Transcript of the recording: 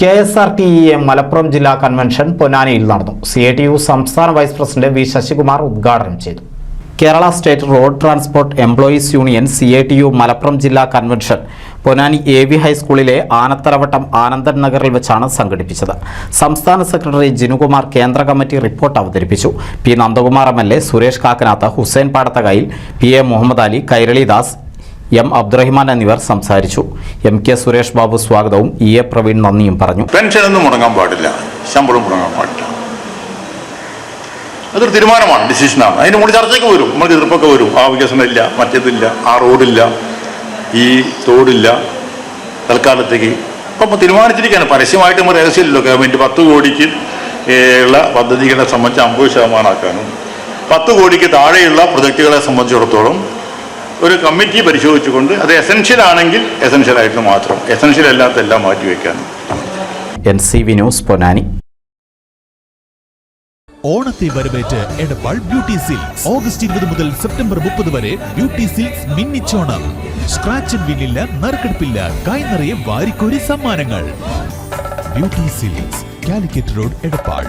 KSRTE Malappuram ജില്ലാ convention പൊന്നാനിയിൽ നടന്നു. CITU സംസ്ഥാന വൈസ് പ്രസിഡന്റ് വി ശശികുമാർ ഉദ്ഘാടനം ചെയ്തു. Kerala state road transport employees union CITU Malappuram ജില്ലാ കൺവെൻഷൻ പൊന്നാനി AV ഹൈസ്കൂളിലെ ആനത്തലവട്ടം ആനന്ദൻ നഗറിൽ വെച്ചാണ് സംഘടിപ്പിച്ചത്. സംസ്ഥാന സെക്രട്ടറി ജിനുകുമാർ കേന്ദ്ര കമ്മിറ്റി റിപ്പോർട്ട് അവതരിപ്പിച്ചു. P. Nandakumar MLA, Suresh Kakkanath, Hussain Padathakayil, PA Muhammad Ali, Kairalidas, M. Abdurahiman എന്നിവർ സംസാരിച്ചു. MK സുരേഷ് ബാബു സ്വാഗതവും EA പ്രവീൺ നന്ദിയും പറഞ്ഞു. പെൻഷനൊന്നും മുടങ്ങാൻ പാടില്ല, ശമ്പളം മുടങ്ങാൻ പാടില്ല. അതൊരു തീരുമാനമാണ്, ഡിസിഷനാണ്. അതിന് മുകളിൽ ചർച്ചയ്ക്ക് വരും, നമ്മൾ എതിർപ്പൊക്കെ വരും. ആ വികസനമില്ല, മറ്റേതില്ല, ആ റോഡില്ല, ഈ തോടില്ല, തൽക്കാലത്തേക്ക് അപ്പം തീരുമാനിച്ചിരിക്കുകയാണ്. പരസ്യമായിട്ട് നമ്മൾ രഹസ്യമില്ലല്ലോ. ഗവൺമെൻറ് 10 കോടിക്ക് ഉള്ള പദ്ധതികളെ സംബന്ധിച്ച് 50% ആക്കാനും 10 കോടിക്ക് താഴെയുള്ള പ്രൊജക്റ്റുകളെ സംബന്ധിച്ചിടത്തോളം ഒരു കമ്മിറ്റി പരിശോധിച്ചുകൊണ്ട് അത് എസെൻഷ്യൽ ആണെങ്കിൽ എസെൻഷ്യലായിട്ട് മാത്രം, എസെൻഷ്യൽ അല്ലാത്ത എല്ലാം മാറ്റിവെക്കാനും. NCV news Ponnani. ഓണത്തെ വരവേറ്റ് എടപ്പാൾ ബ്യൂട്ടി സിൽക്സ്. ഓഗസ്റ്റ് 20 മുതൽ സെപ്റ്റംബർ 30 വരെ ബ്യൂട്ടി സിൽക്സ് മിന്നിച്ചോണം. സ്ക്രാച്ച് ആൻഡ് വിന്നില്ല, നറുക്കെടുപ്പില്ല, കൈ നിറയെ വാരിക്കോരി സമ്മാനങ്ങൾ. Beauty silks, Calicut road, Edappal.